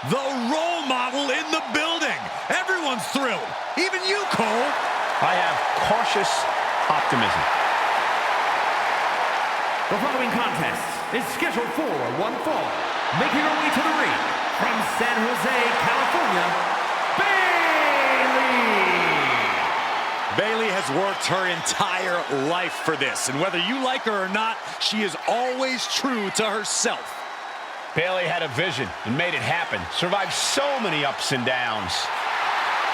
The role model in the building. Everyone's thrilled. Even you, Cole. I have cautious optimism. The following contest is scheduled for one fall. Making her way to the ring from San Jose, California, Bayley. Bayley has worked her entire life for this, and whether you like her or not, she is always true to herself. Bayley had a vision and made it happen. Survived so many ups and downs.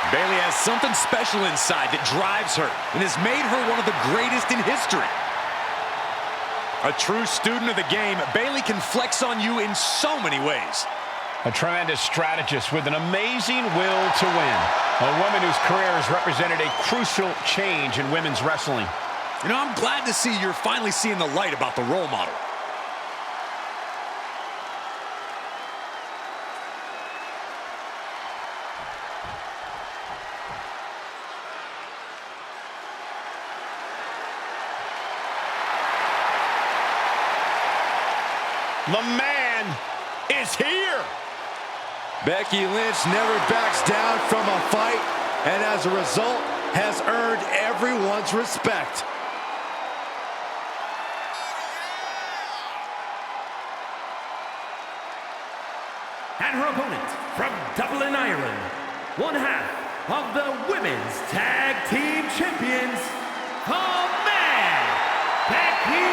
Bayley has something special inside that drives her and has made her one of the greatest in history. A true student of the game, Bayley can flex on you in so many ways. A tremendous strategist with an amazing will to win. A woman whose career has represented a crucial change in women's wrestling. You know, I'm glad to see you're finally seeing the light about the role model. The man is here. Becky Lynch never backs down from a fight, and as a result, has earned everyone's respect. And her opponent from Dublin, Ireland, one half of the Women's Tag Team Champions, the man, Becky.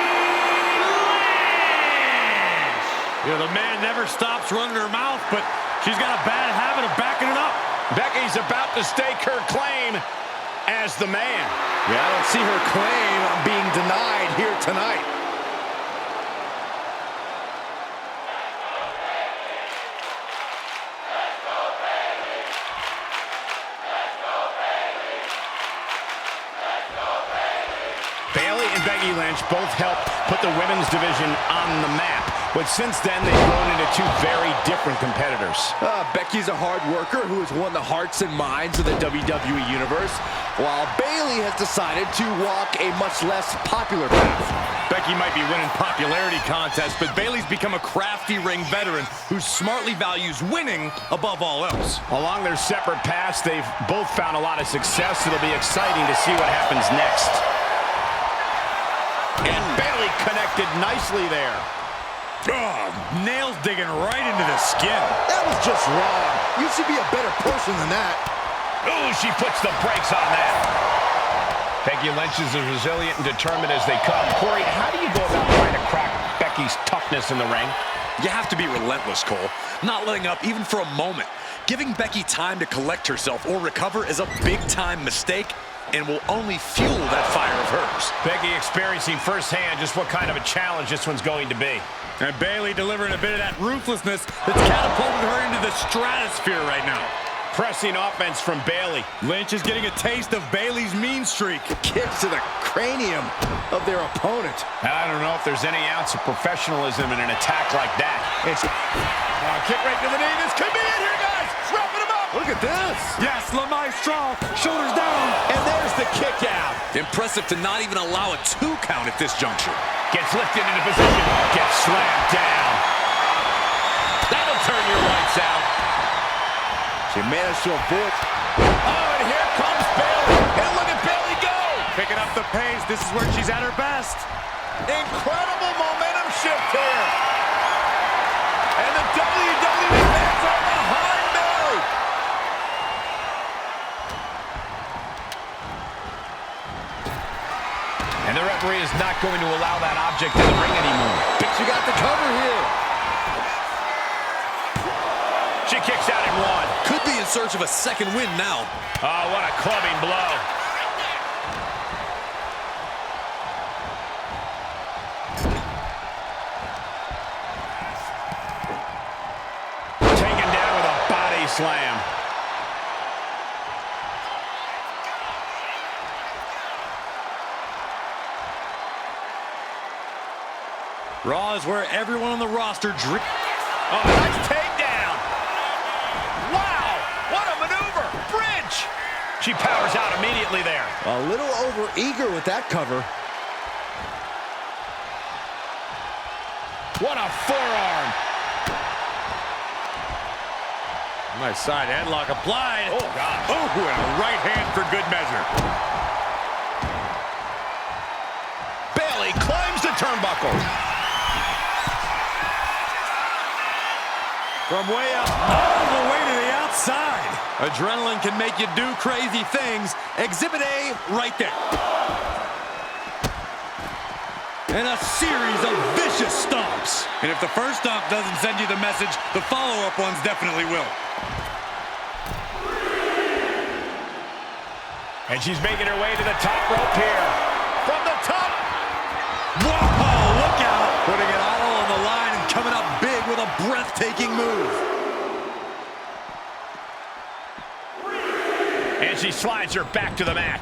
You know, the man never stops running her mouth, but she's got a bad habit of backing it up. Becky's about to stake her claim as the man. Yeah, I don't see her claim on being denied here tonight. Bayley and Becky Lynch both helped put the women's division on the map. But since then, they've grown into two very different competitors. Becky's a hard worker who has won the hearts and minds of the WWE Universe, while Bayley has decided to walk a much less popular path. Becky might be winning popularity contests, but Bayley's become a crafty ring veteran who smartly values winning above all else. Along their separate paths, they've both found a lot of success. It'll be exciting to see what happens next. And Bayley connected nicely there. Oh, nails digging right into the skin. That was just wrong. You should be a better person than that. Oh, she puts the brakes on that. Becky Lynch is as resilient and determined as they come. Corey, how do you go about trying to crack Becky's toughness in the ring? You have to be relentless, Cole. Not letting up even for a moment. Giving Becky time to collect herself or recover is a big-time mistake and will only fuel that fire of hers. Becky experiencing firsthand just what kind of a challenge this one's going to be. And Bayley delivering a bit of that ruthlessness that's catapulted her into the stratosphere right now. Pressing offense from Bayley. Lynch is getting a taste of Bayley's mean streak. Kicks to the cranium of their opponent. I don't know if there's any ounce of professionalism in an attack like that. Kick right to the knee. This could be it here, guys. Wrapping him up. Look at this. Yes, La Maestra. Shoulders down. And there's the kick out. Impressive to not even allow a 2 count at this juncture. Gets lifted into position. Gets slammed down. That'll turn your lights out. She managed to avoid. Oh, and here comes Bayley. And look at Bayley go. Picking up the pace. This is where she's at her best. Incredible momentum shift here. And the WWE fans are behind Bayley. And the referee is not going to allow that object in the ring anymore. But you got the cover here. She kicks out in 1. Could be in search of a second win now. Oh, what a clubbing blow. Taken down with a body slam. Raw is where everyone on the roster dreams. Oh, nice takedown. Wow, what a maneuver. Bridge. She powers out immediately there. A little over-eager with that cover. What a forearm. Nice side headlock applied. Oh, gosh. Oh, and a right hand for good measure. Bayley climbs the turnbuckle. From way up, all the way to the outside. Adrenaline can make you do crazy things. Exhibit A right there. And a series of vicious stomps. And if the first stomp doesn't send you the message, the follow-up ones definitely will. And she's making her way to the top rope here. From the top. Whoa, look out. Putting it all on the line and coming up big with a breathtaking move. And she slides her back to the mat.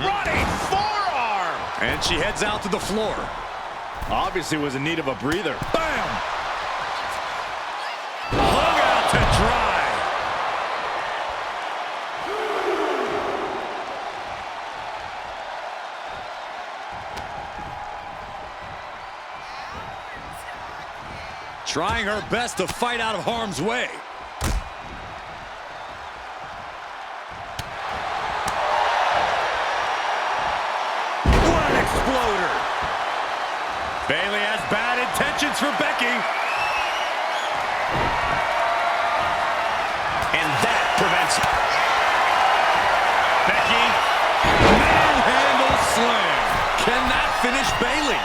Running forearm. And she heads out to the floor. Obviously was in need of a breather. Bam! Hung out to dry. Trying her best to fight out of harm's way. What an exploder! Bayley has bad intentions for Becky. And that prevents Becky. Manhandle slam. Can that finish Bayley?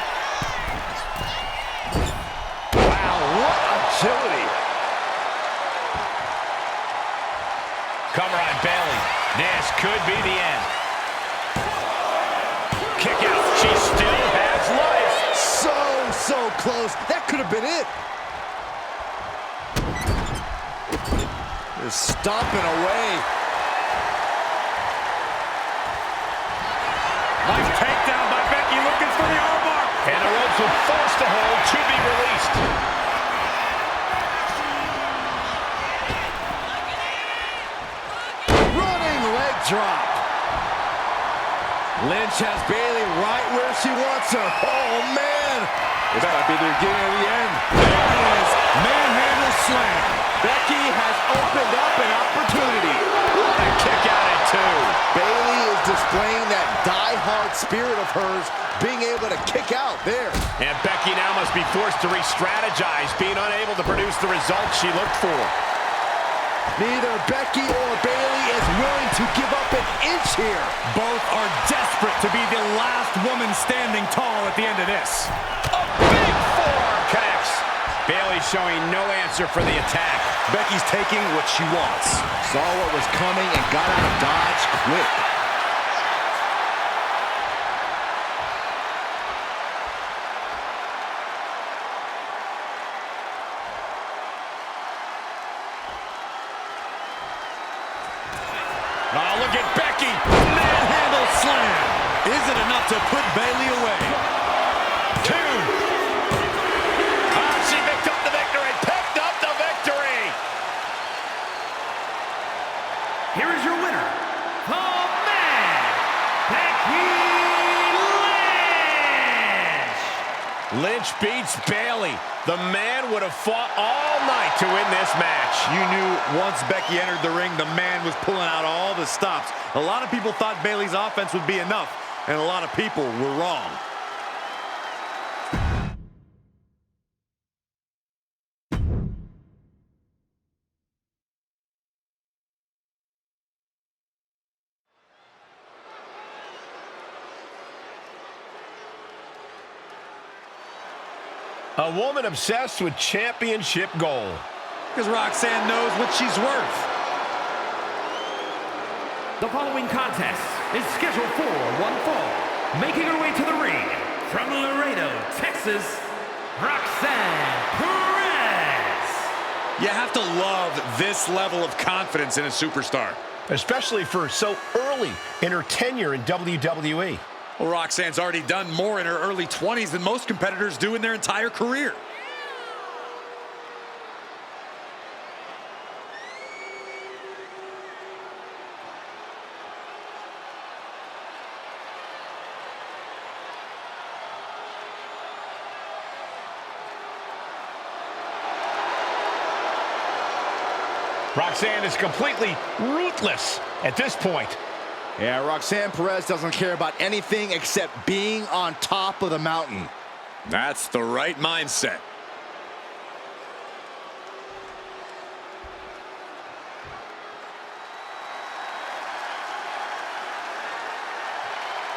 Wow, what agility. Cover on Bayley. This could be the end. Kick out. She still has life. So close. That could have been it. Just stomping away. Nice takedown by Becky, looking for the armbar. And the ropes will force the hold to be released. Running leg drop. Lynch has Bayley right where she wants her. Oh, man. This might be the beginning of the end. There it is. Manhandle slam. Becky has opened up an opportunity. What a kick out at two. Bayley is displaying that die-hard spirit of hers, being able to kick out there. And Becky now must be forced to re-strategize, being unable to produce the results she looked for. Neither Becky or Bayley is willing to give up an inch here. Both are desperate to be the last woman standing tall at the end of this. A big forearm connects. Bayley showing no answer for the attack. Becky's taking what she wants. Saw what was coming and got out of dodge quick. Oh, look at Becky. Manhandle slam. Is it enough to put Bayley away? Two. She picked up the victory. Picked up the victory. Here is your winner, the man, Becky Lynch. Lynch beats Bayley. The man would have fought all night to win this match. You knew once Becky entered the ring, the man was pulling out all the stops. A lot of people thought Bayley's offense would be enough, and a lot of people were wrong. A woman obsessed with championship gold. Because Roxanne knows what she's worth. The following contest is scheduled for one fall. Making her way to the ring from Laredo, Texas, Roxanne Perez. You have to love this level of confidence in a superstar. Especially for so early in her tenure in WWE. Well, Roxanne's already done more in her early 20s than most competitors do in their entire career. Roxanne is completely ruthless at this point. Yeah, Roxanne Perez doesn't care about anything except being on top of the mountain. That's the right mindset.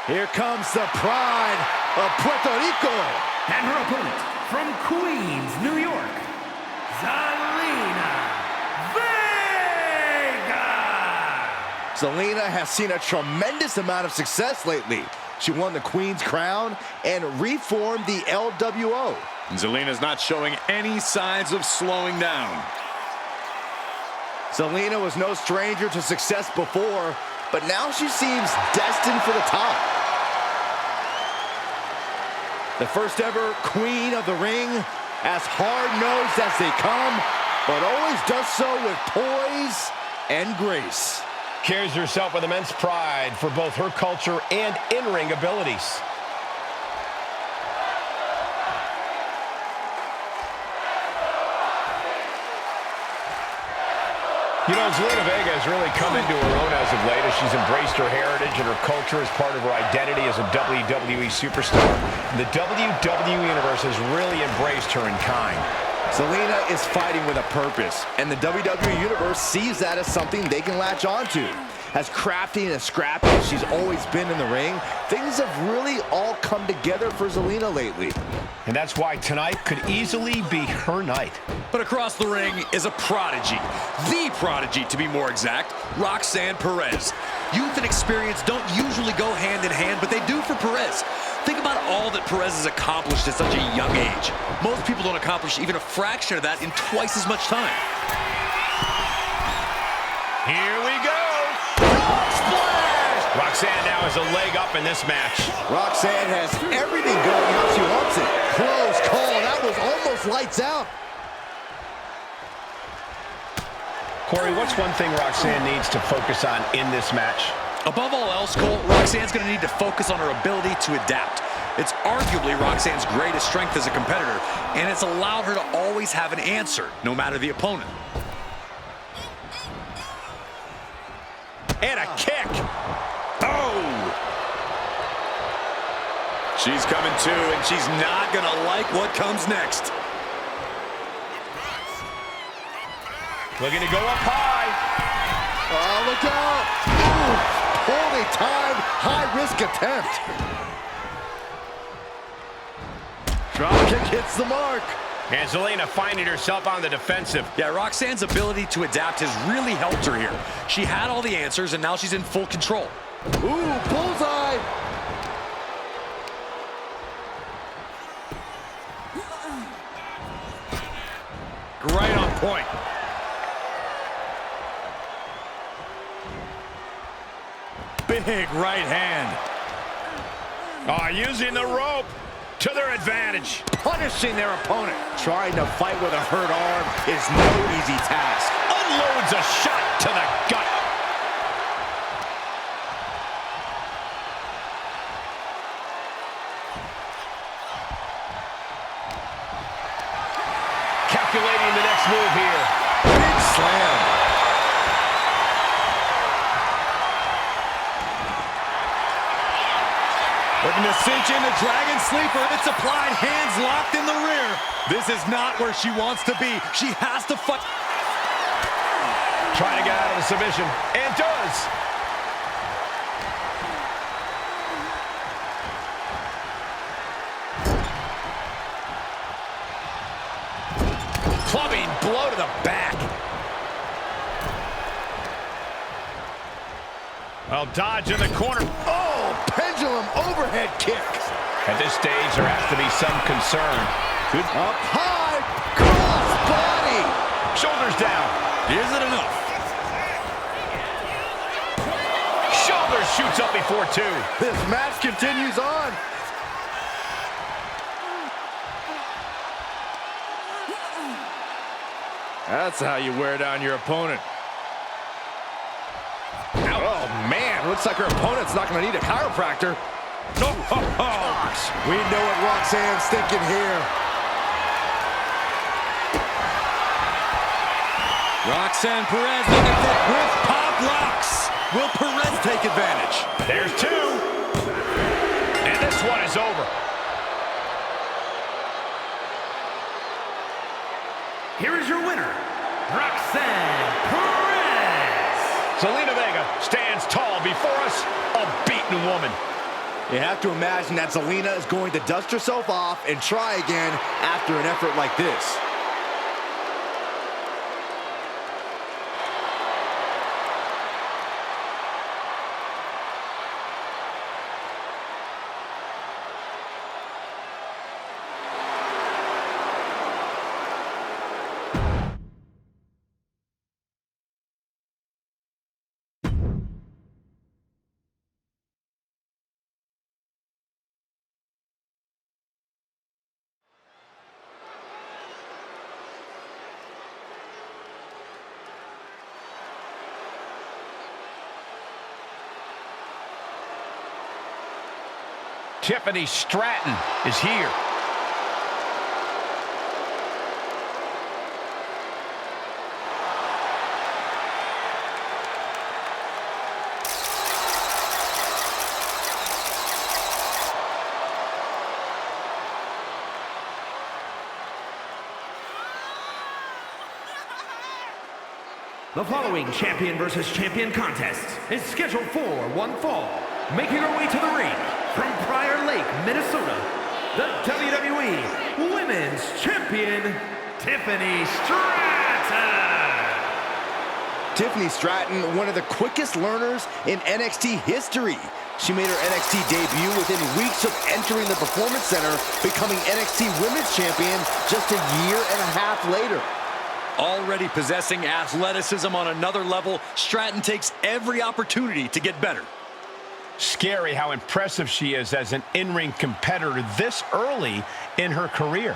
Here comes the pride of Puerto Rico. And her opponent from Queens, New York, Zelina Vega. Zelina has seen a tremendous amount of success lately. She won the Queen's Crown and reformed the LWO. Zelina's not showing any signs of slowing down. Zelina was no stranger to success before, but now she seems destined for the top. The first ever Queen of the Ring, as hard-nosed as they come, but always does so with poise and grace. Carries herself with immense pride for both her culture and in-ring abilities. You know, Zelina Vega has really come into her own as of late as she's embraced her heritage and her culture as part of her identity as a WWE superstar. And the WWE Universe has really embraced her in kind. Zelina is fighting with a purpose, and the WWE Universe sees that as something they can latch onto. As crafty and as scrappy as she's always been in the ring, things have really all come together for Zelina lately. And that's why tonight could easily be her night. But across the ring is a prodigy, the prodigy to be more exact, Roxanne Perez. Youth and experience don't usually go hand in hand, but they do for Perez. Think about all that Perez has accomplished at such a young age. Most people don't accomplish even a fraction of that in twice as much time. Here we go. Frog splash! Roxanne now has a leg up in this match. Roxanne has everything going how she wants it. Close call. That was almost lights out. Corey, what's one thing Roxanne needs to focus on in this match? Above all else, Cole, Roxanne's going to need to focus on her ability to adapt. It's arguably Roxanne's greatest strength as a competitor, and it's allowed her to always have an answer, no matter the opponent. And a kick. Oh! She's coming too, and she's not going to like what comes next. Looking to go up high. Oh, look out! Ooh, poorly timed, high-risk attempt. Drop kick hits the mark. And Zelina finding herself on the defensive. Yeah, Roxanne's ability to adapt has really helped her here. She had all the answers, and now she's in full control. Ooh, bullseye! Right on point. Big right hand. Oh, using the rope to their advantage. Punishing their opponent. Trying to fight with a hurt arm is no easy task. Unloads a shot to the gut. Calculating the next move here. Big slam. Looking to cinch in the Dragon Sleeper. It's applied, hands locked in the rear. This is not where she wants to be. She has to fight. Trying to get out of the submission. And does. Clubbing blow to the back. Well, dodge in the corner. Oh, pendulum overhead kick. At this stage, there has to be some concern. Good. Up high, cross body. Shoulders down. Is it enough? Shoulders shoots up before two. This match continues on. That's how you wear down your opponent. Oh, man. Looks like her opponent's not going to need a chiropractor. No. Gosh. We know what Roxanne's thinking here. Roxanne Perez looking for with pop locks. Will Perez take advantage? There's two. And this one is over. Here is your winner, Roxanne Perez. Zelina Vega stands tall before us, a beaten woman. You have to imagine that Zelina is going to dust herself off and try again after an effort like this. Tiffany Stratton is here. The following champion versus champion contest is scheduled for one fall. Making her way to the ring from Prior Lake, Minnesota, the WWE Women's Champion, Tiffany Stratton. Tiffany Stratton, one of the quickest learners in NXT history. She made her NXT debut within weeks of entering the Performance Center, becoming NXT Women's Champion just a year and a half later. Already possessing athleticism on another level, Stratton takes every opportunity to get better. Scary how impressive she is as an in-ring competitor this early in her career.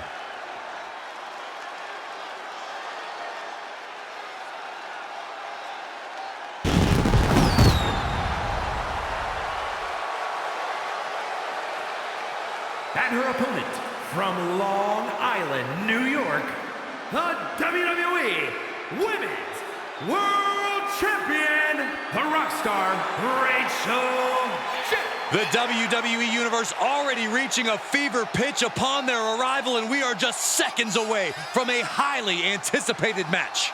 And her opponent from Long Island, New York, the WWE Women's World Champion, the Rockstar Rachel Jett. The WWE Universe already reaching a fever pitch upon their arrival, and we are just seconds away from a highly anticipated match.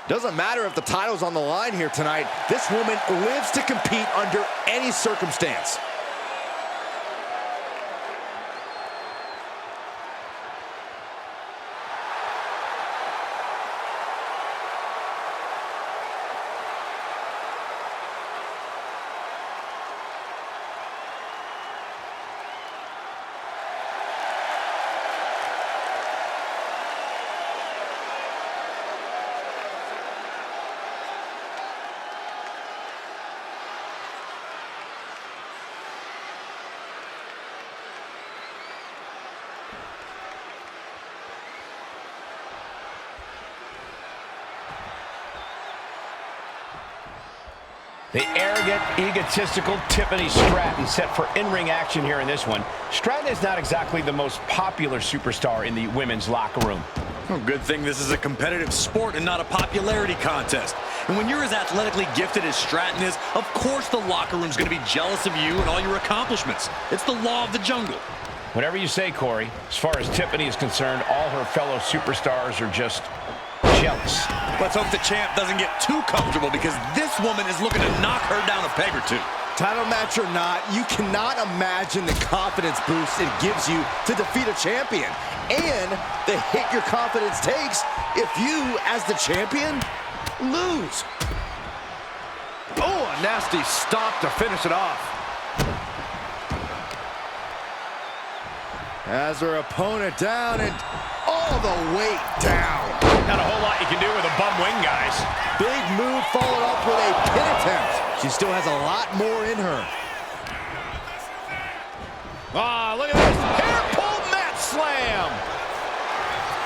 Doesn't matter if the title's on the line here tonight. This woman lives to compete under any circumstance. The arrogant, egotistical Tiffany Stratton set for in-ring action here in this one. Stratton is not exactly the most popular superstar in the women's locker room. Well, good thing this is a competitive sport and not a popularity contest. And when you're as athletically gifted as Stratton is, of course the locker room's going to be jealous of you and all your accomplishments. It's the law of the jungle. Whatever you say, Corey, as far as Tiffany is concerned, all her fellow superstars are just jealous. Let's hope the champ doesn't get too comfortable, because this woman is looking to knock her down a peg or two. Title match or not, you cannot imagine the confidence boost it gives you to defeat a champion, and the hit your confidence takes if you, as the champion, lose. Oh, a nasty stop to finish it off. As her opponent down and all the weight down. Not a whole lot you can do with a bum wing, guys. Big move followed up with a pin attempt. She still has a lot more in her. Ah, look at this. Hair pull mat slam.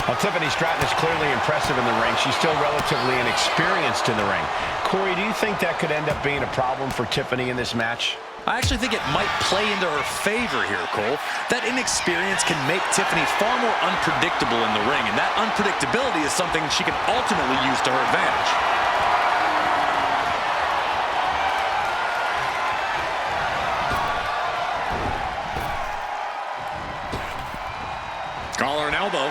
Well, Tiffany Stratton is clearly impressive in the ring. She's still relatively inexperienced in the ring. Corey, do you think that could end up being a problem for Tiffany in this match? I actually think it might play into her favor here, Cole. That inexperience can make Tiffany far more unpredictable in the ring, and that unpredictability is something she can ultimately use to her advantage. Collar and elbow.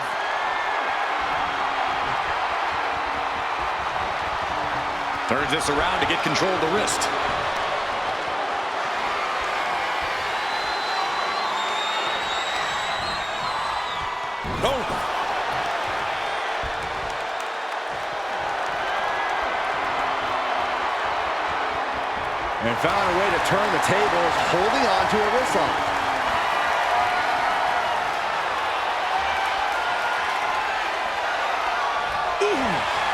Turns this around to get control of the wrist. Oh. And found a way to turn the tables, holding on to a wrist lock.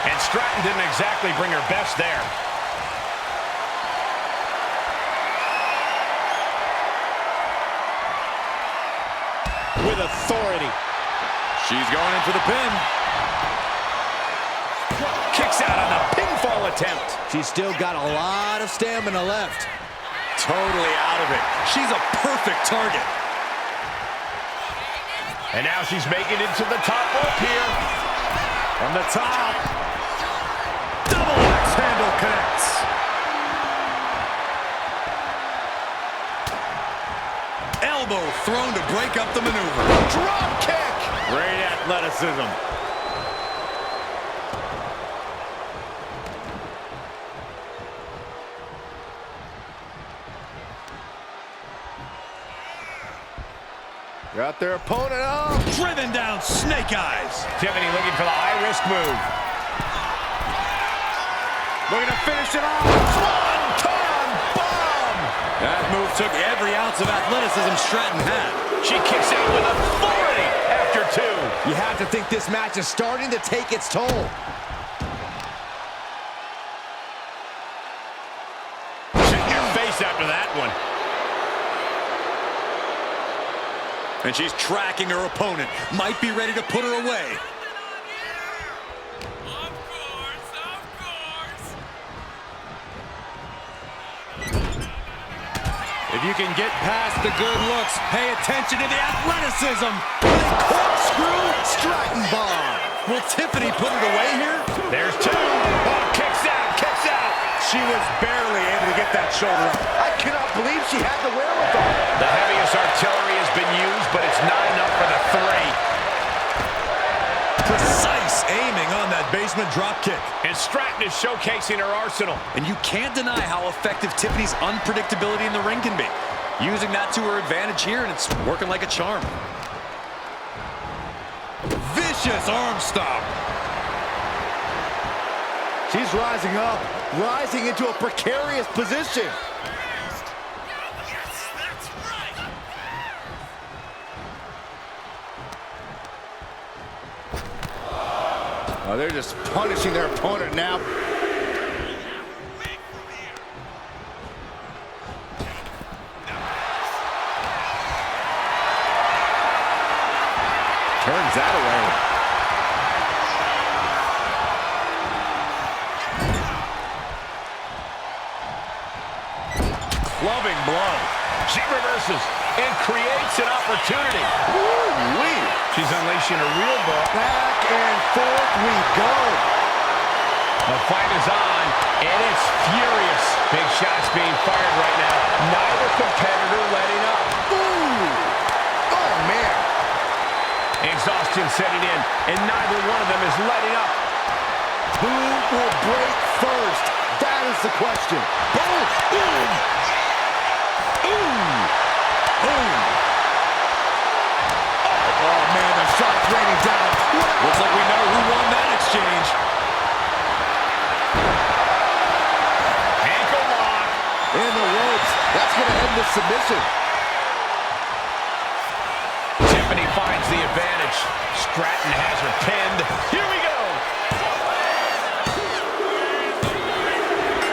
And Stratton didn't exactly bring her best there. With authority. She's going in for the pin. Kicks out on the pinfall attempt. She's still got a lot of stamina left. Totally out of it. She's a perfect target. And now she's making it to the top rope here. From the top. Double axe handle connects. Elbow thrown to break up the maneuver. Drop kick! Great athleticism. Got their opponent up. Driven down snake eyes. Tiffany looking for the high-risk move. Looking to finish it off. Swanton bomb! That move took every ounce of athleticism Stratton had. She kicks out with authority after two. You have to think this match is starting to take its toll. Sit in your face after that one. And she's tracking her opponent. Might be ready to put her away. If you can get past the good looks, pay attention to the athleticism. Corkscrew Stratton bomb. Will Tiffany put it away here? There's two. Oh, kicks out, kicks out. She was barely able to get that shoulder up. I cannot believe she had the wherewithal. The heaviest artillery has been used, but it's not enough for the three. Precise aiming on that basement drop kick. And Stratton is showcasing her arsenal. And you can't deny how effective Tiffany's unpredictability in the ring can be. Using that to her advantage here, and it's working like a charm. Vicious arm stomp. She's rising up, rising into a precarious position. Oh, they're just punishing their opponent now. Turns that away. Clubbing blow. She reverses and creates an opportunity. Woo-wee. She's unleashing a real ball. Back and forth we go. The fight is on, and it's furious. Big shots being fired right now. Neither competitor letting up. Ooh. Oh, man. Exhaustion setting in, and neither one of them is letting up. Who will break first? That is the question. Boom. Boom. Ooh. Boom. Oh, man, the shot's raining down. Looks like we know who won that exchange. Ankle lock. In the ropes. That's going to end the submission. Tiffany finds the advantage. Stratton has her pinned. Here we go.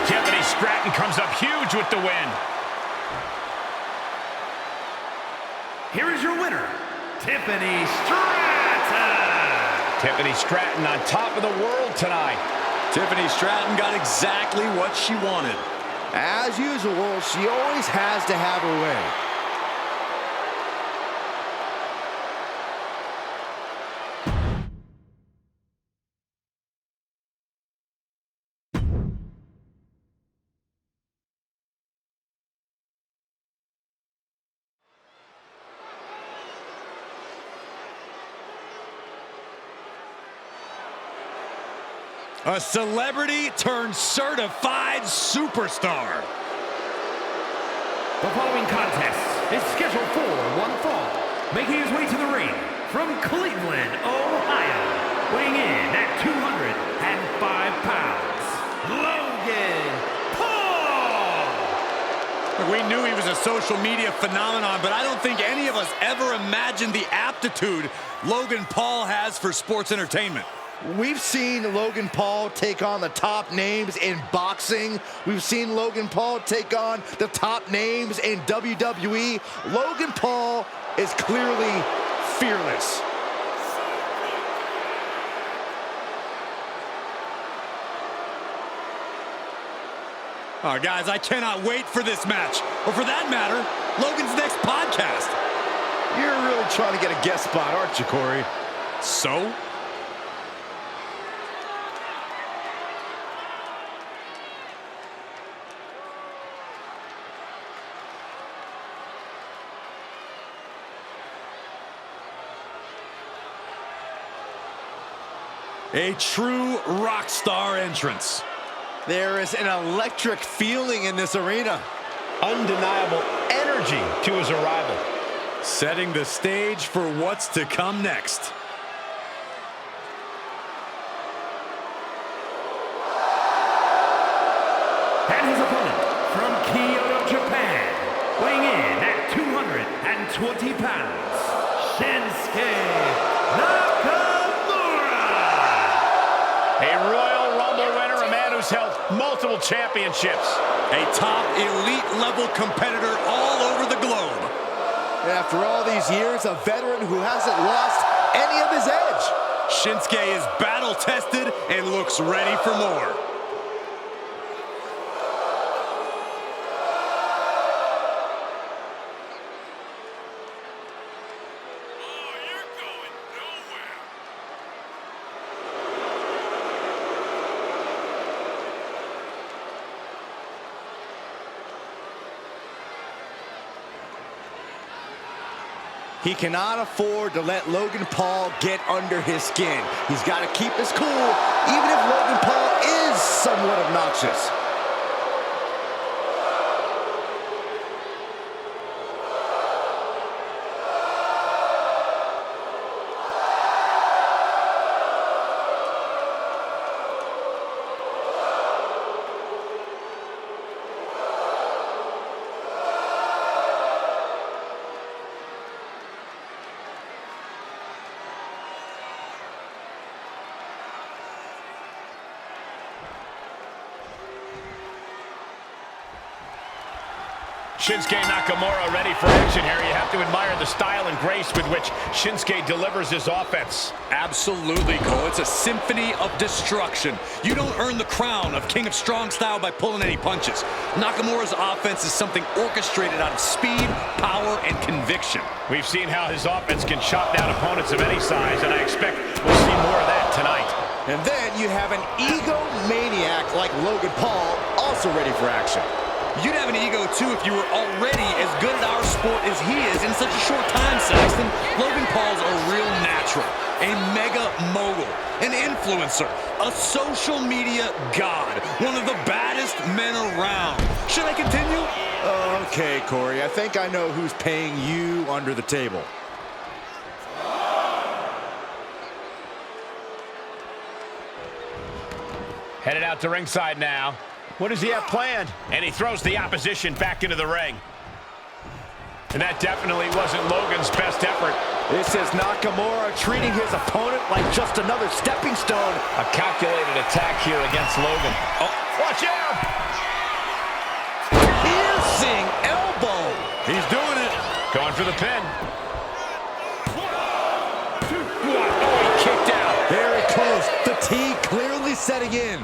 Tiffany Stratton comes up huge with the win. Here is your winner, Tiffany Stratton. Tiffany Stratton on top of the world tonight. Tiffany Stratton got exactly what she wanted. As usual, she always has to have her way. A celebrity turned certified superstar. The following contest is scheduled for one fall. Making his way to the ring from Cleveland, Ohio, weighing in at 205 pounds, Logan Paul! We knew he was a social media phenomenon, but I don't think any of us ever imagined the aptitude Logan Paul has for sports entertainment. We've seen Logan Paul take on the top names in boxing. We've seen Logan Paul take on the top names in WWE. Logan Paul is clearly fearless. Oh, guys, I cannot wait for this match. Or for that matter, Logan's next podcast. You're really trying to get a guest spot, aren't you, Corey? So? A true rock star entrance. There is an electric feeling in this arena. Undeniable energy to his arrival. Setting the stage for what's to come next. And his opponent from Kyoto, Japan, weighing in at 220 pounds, Shinsuke Nakamura! A Royal Rumble winner, a man who's held multiple championships. A top elite level competitor all over the globe. After all these years, a veteran who hasn't lost any of his edge. Shinsuke is battle tested and looks ready for more. He cannot afford to let Logan Paul get under his skin. He's got to keep his cool, even if Logan Paul is somewhat obnoxious. Shinsuke Nakamura ready for action here. You have to admire the style and grace with which Shinsuke delivers his offense. Absolutely, Cole. It's a symphony of destruction. You don't earn the crown of King of Strong Style by pulling any punches. Nakamura's offense is something orchestrated out of speed, power, and conviction. We've seen how his offense can chop down opponents of any size, and I expect we'll see more of that tonight. And then you have an egomaniac like Logan Paul, also ready for action. You'd have an ego, too, if you were already as good at our sport as he is in such a short time, Saxton. Logan Paul's a real natural, a mega mogul, an influencer, a social media god, one of the baddest men around. Should I continue? Okay, Corey, I think I know who's paying you under the table. Headed out to ringside now. What does he have planned? And he throws the opposition back into the ring. And that definitely wasn't Logan's best effort. This is Nakamura treating his opponent like just another stepping stone. A calculated attack here against Logan. Oh, watch out! Piercing elbow. He's doing it. Going for the pin. Oh, he kicked out. Very close. Fatigue clearly setting in.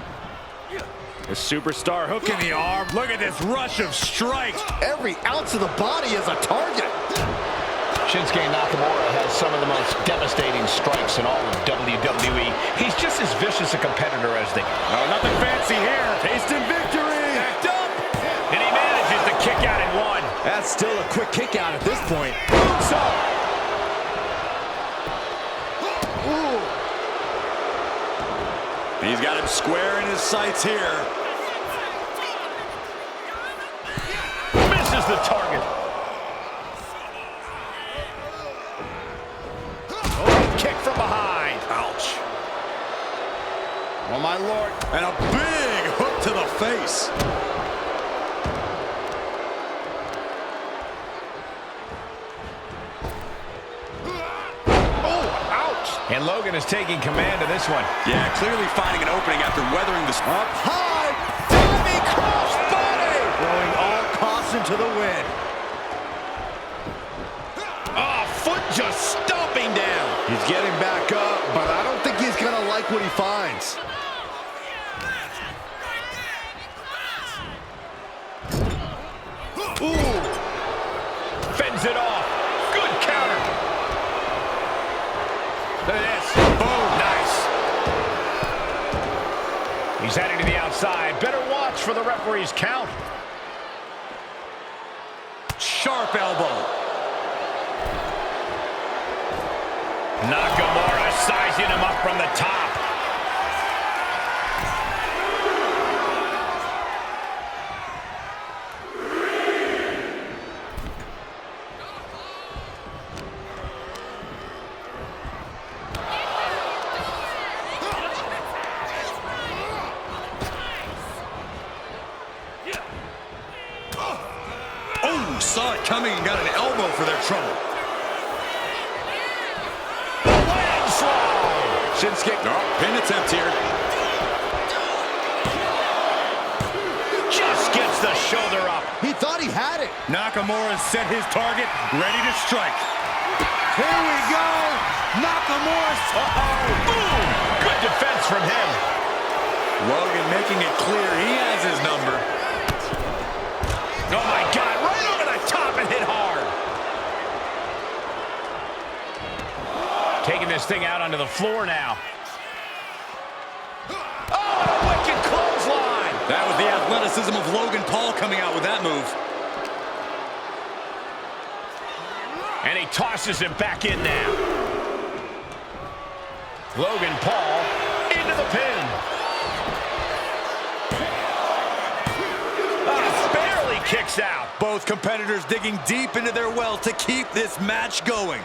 The superstar hook in the arm. Look at this rush of strikes. Every ounce of the body is a target. Shinsuke Nakamura has some of the most devastating strikes in all of WWE. He's just as vicious a competitor as they. Oh, nothing fancy here. Tasting victory. Backed up. And he manages to kick out in one. That's still a quick kick out at this point. So, he's got him square in his sights here. misses the target. Oh, kick from behind. Ouch. Oh, my Lord. And a big hook to the face. And Logan is taking command of this one. Yeah, clearly finding an opening after weathering the... Up high, diving crossbody! Throwing all caution to the wind. Oh, foot just stomping down. He's getting back up, but I don't think he's going to like what he finds. Ooh. Fends it off. Good counter. Look at this. Boom. Nice. He's heading to the outside. Better watch for the referee's count. Sharp elbow. Nakamura sizing him up from the top. Saw it coming and got an elbow for their trouble. Landslide! Shinsuke, pin attempt here. Just gets the shoulder up. He thought he had it. Nakamura set his target, ready to strike. Here we go. Nakamura's... Boom! Good defense from him. Logan making it clear he has his number. Oh my God, right over the top and hit hard. Taking this thing out onto the floor now. Oh, a wicked clothesline. That was the athleticism of Logan Paul coming out with that move. And he tosses him back in now. Logan Paul into the pin. Kicks out. Both competitors digging deep into their well to keep this match going.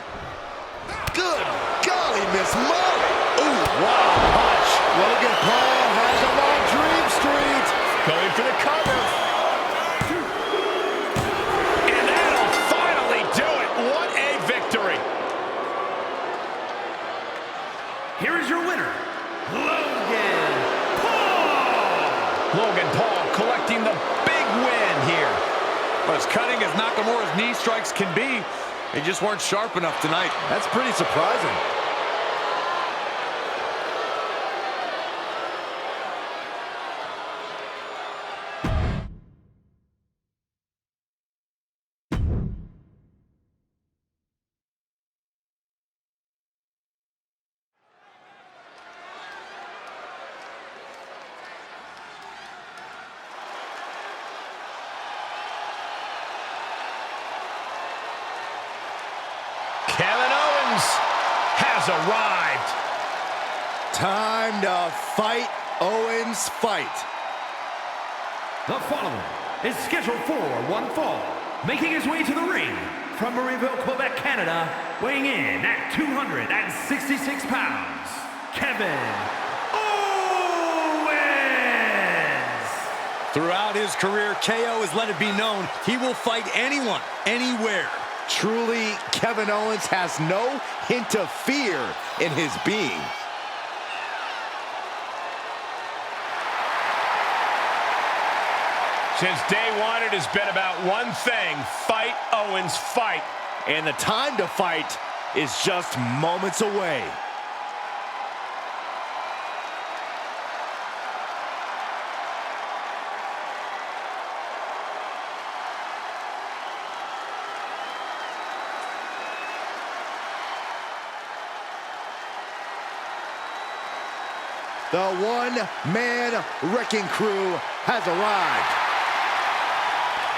Good golly, Miss Molly. Ooh, wow, punch. Logan Paul has him on Dream Street. Going for the cover. And that'll finally do it. What a victory. Here is your winner, Logan Paul. Logan Paul collecting the big win here. Well, as cutting as Nakamura's knee strikes can be, they just weren't sharp enough tonight. That's pretty surprising. Kevin Owens has arrived. Time to fight Owens fight. The following is scheduled for one fall, making his way to the ring from Marieville, Quebec, Canada, weighing in at 266 pounds, Kevin Owens. Throughout his career, KO has let it be known he will fight anyone, anywhere. Truly, Kevin Owens has no hint of fear in his being. Since day one, it has been about one thing: fight Owens, fight. And the time to fight is just moments away. The one-man wrecking crew has arrived.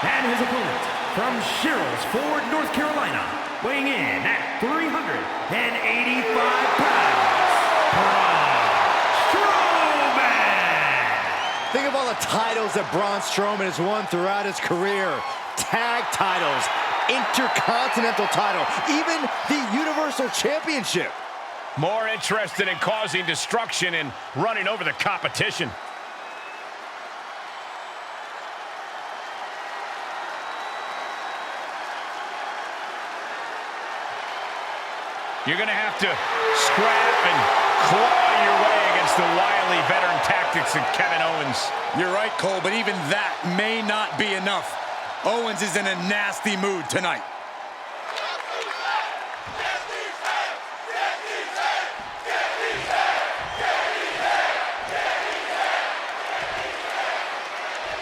And his opponent, from Sherrills Ford, North Carolina, weighing in at 385 pounds, Braun Strowman! Think of all the titles that Braun Strowman has won throughout his career. Tag titles, Intercontinental title, even the Universal Championship. More interested in causing destruction and running over the competition. You're going to have to scrap and claw your way against the wily veteran tactics of Kevin Owens. You're right, Cole, but even that may not be enough. Owens is in a nasty mood tonight.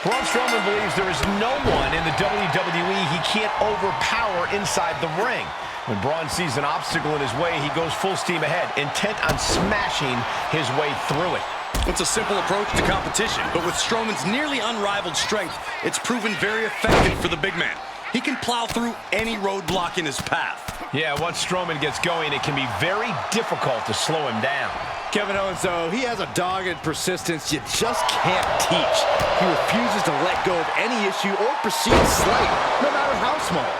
Braun Strowman believes there is no one in the WWE he can't overpower inside the ring. When Braun sees an obstacle in his way, he goes full steam ahead, intent on smashing his way through it. It's a simple approach to competition, but with Strowman's nearly unrivaled strength, it's proven very effective for the big man. He can plow through any roadblock in his path. Yeah, once Strowman gets going, it can be very difficult to slow him down. Kevin Owens, though, he has a dogged persistence you just can't teach. He refuses to let go of any issue or perceived slight, no matter how small.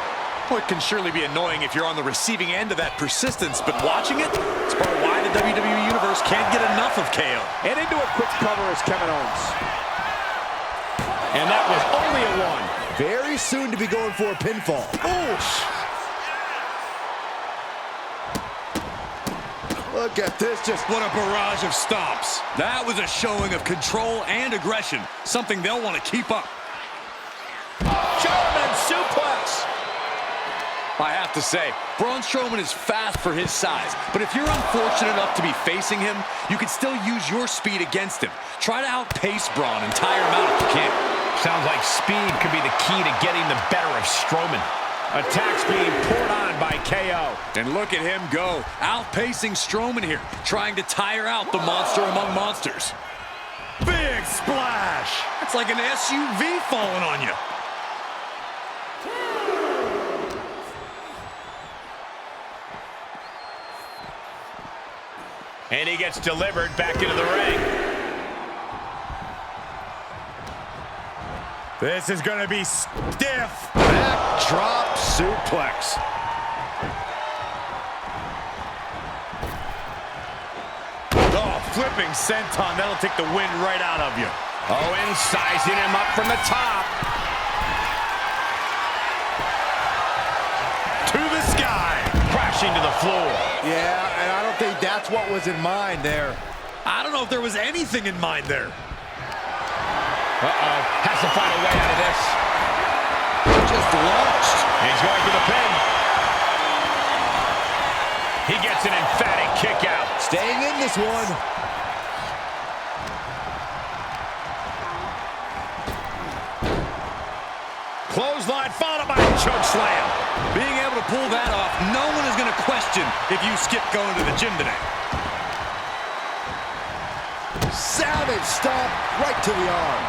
Well, it can surely be annoying if you're on the receiving end of that persistence, but watching it, it's part of why the WWE Universe can't get enough of KO. And into a quick cover is Kevin Owens. And that was only a one. Very soon to be going for a pinfall. Oosh! Look at this, just what a barrage of stomps. That was a showing of control and aggression, something they'll want to keep up. German suplex. I have to say, Braun Strowman is fast for his size, but if you're unfortunate enough to be facing him, you can still use your speed against him. Try to outpace Braun and tire him out if you can. Sounds like speed could be the key to getting the better of Strowman. Attacks being poured on by KO. And look at him go, outpacing Strowman here, trying to tire out the monster among monsters. Big splash! It's like an SUV falling on you. And he gets delivered back into the ring. This is going to be stiff. backdrop suplex. Oh, flipping senton. That'll take the wind right out of you. Owens sizing him up from the top. To the sky. Crashing to the floor. Yeah, and I don't think that's what was in mind there. I don't know if there was anything in mind there. Uh-oh. Has to find a way out of this. Just launched. He's going for the pin. He gets an emphatic kick out. Staying in this one. Clothesline followed by a choke slam. Being able to pull that off, no one is going to question if you skip going to the gym today. Savage stomp right to the arm.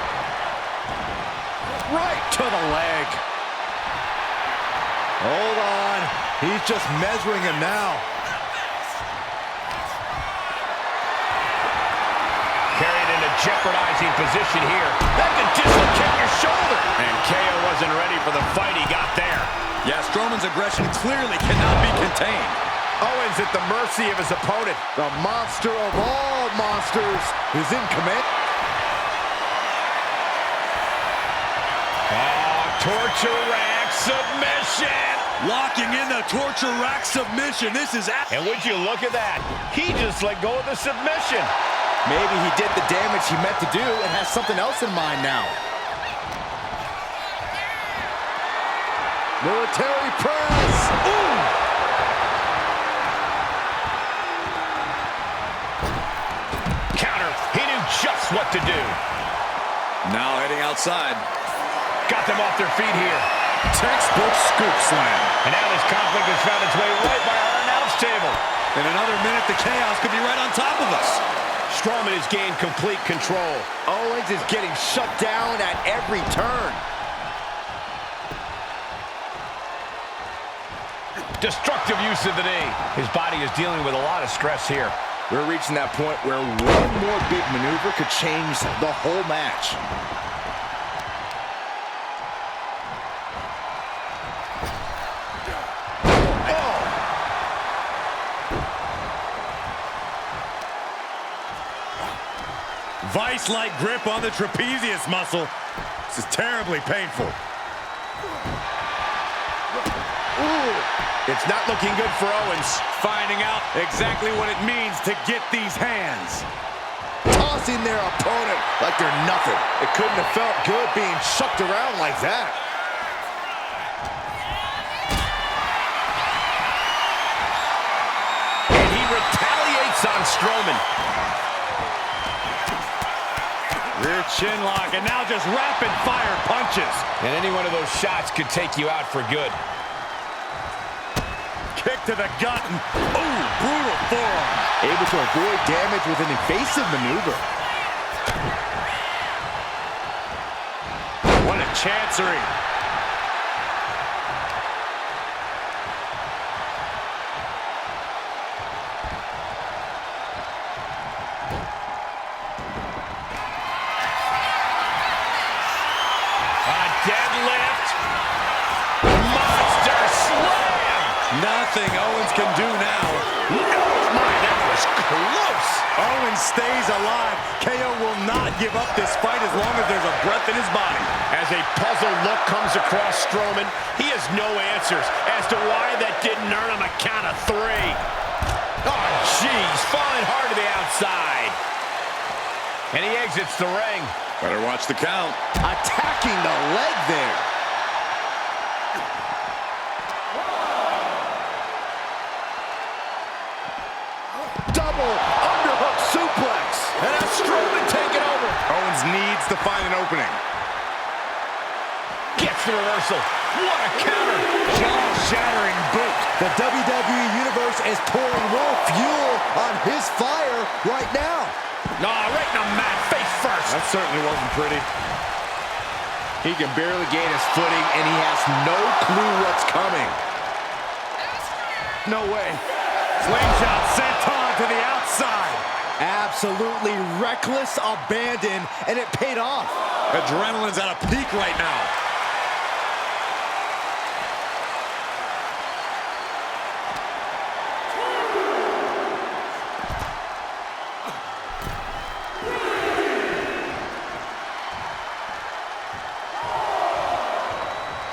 Right to the leg. Hold on. He's just measuring him now. Carried in a jeopardizing position here. That could dislocate your shoulder. And KO wasn't ready for the fight he got there. Yeah, Strowman's aggression clearly cannot be contained. Owens at the mercy of his opponent. The monster of all monsters is in command. Oh, torture rack submission. Locking in the torture rack submission. This is... And would you look at that? He just let go of the submission. Maybe he did the damage he meant to do and has something else in mind now. Military press. Ooh! Counter. He knew just what to do. Now heading outside. Got them off their feet here. Textbook scoop slam. And now this conflict has found its way right by our announce table. In another minute, the chaos could be right on top of us. Strowman has gained complete control. Owens is getting shut down at every turn. Destructive use of the knee. His body is dealing with a lot of stress here. We're reaching that point where one more big maneuver could change the whole match. Vice-like grip on the trapezius muscle. This is terribly painful. Ooh. It's not looking good for Owens. Finding out exactly what it means to get these hands. Tossing their opponent like they're nothing. It couldn't have felt good being chucked around like that. And he retaliates on Strowman. Rear chin lock, and now just rapid-fire punches. And any one of those shots could take you out for good. Kick to the gut, and ooh, brutal forearm. Able to avoid damage with an evasive maneuver. What a chancery. Deadlift. Monster slam. Nothing Owens can do now. Oh my, that was close. Owens stays alive. KO will not give up this fight as long as there's a breath in his body. As a puzzled look comes across Strowman, he has no answers as to why that didn't earn him a count of 3. Oh, jeez, falling hard to the outside. And he exits the ring. Better watch the count. Attacking the leg there. Double underhook suplex. And now Strowman taking over. Owens needs to find an opening. Gets the reversal. What a counter. Jaw-shattering boot. The WWE Universe is pouring more fuel on his fire right now. Nah, right in the mat, face first. That certainly wasn't pretty. He can barely gain his footing, and he has no clue what's coming. No way. Slingshot sent on to the outside. Absolutely reckless abandon, and it paid off. Adrenaline's at a peak right now.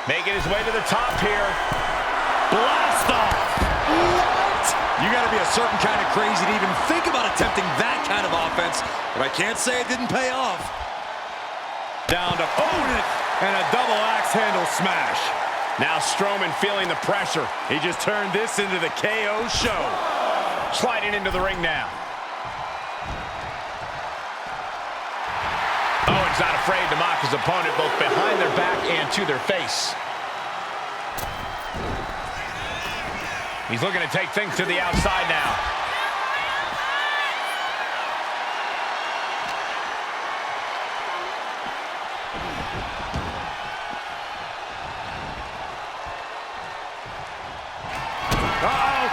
Making his way to the top here. Blast off. What? You got to be a certain kind of crazy to even think about attempting that kind of offense. But I can't say it didn't pay off. Down to opponent and a double axe handle smash. Now Strowman feeling the pressure. He just turned this into the KO show. Sliding into the ring now. Owens not afraid to mock his opponent both behind their back and to their face. He's looking to take things to the outside now. Uh-oh.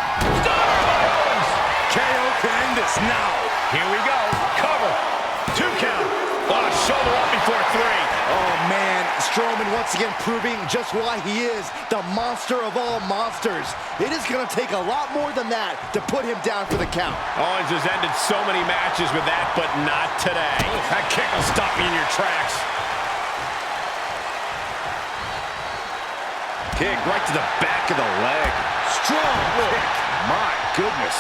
Owens. KO can end this now. Here we go. Cover. 2 count. On a shoulder up before 3. Oh, man, Strowman once again proving just why he is the monster of all monsters. It is going to take a lot more than that to put him down for the count. Owens has ended so many matches with that, but not today. That kick will stop you in your tracks. Kick right to the back of the leg. Strong kick. My goodness.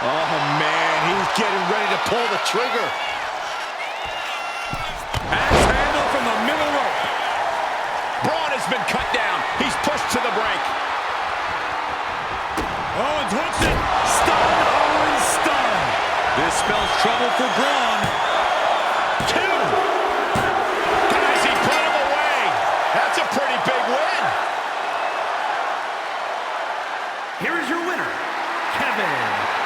Oh, man, he's getting ready to pull the trigger. Axe handle from the middle rope. Braun has been cut down. He's pushed to the break. Owens hooks it. Stun. Owens stun. This spells trouble for Braun. 2. Guys, he put him away. That's a pretty big win. Here is your winner, Kevin Owens.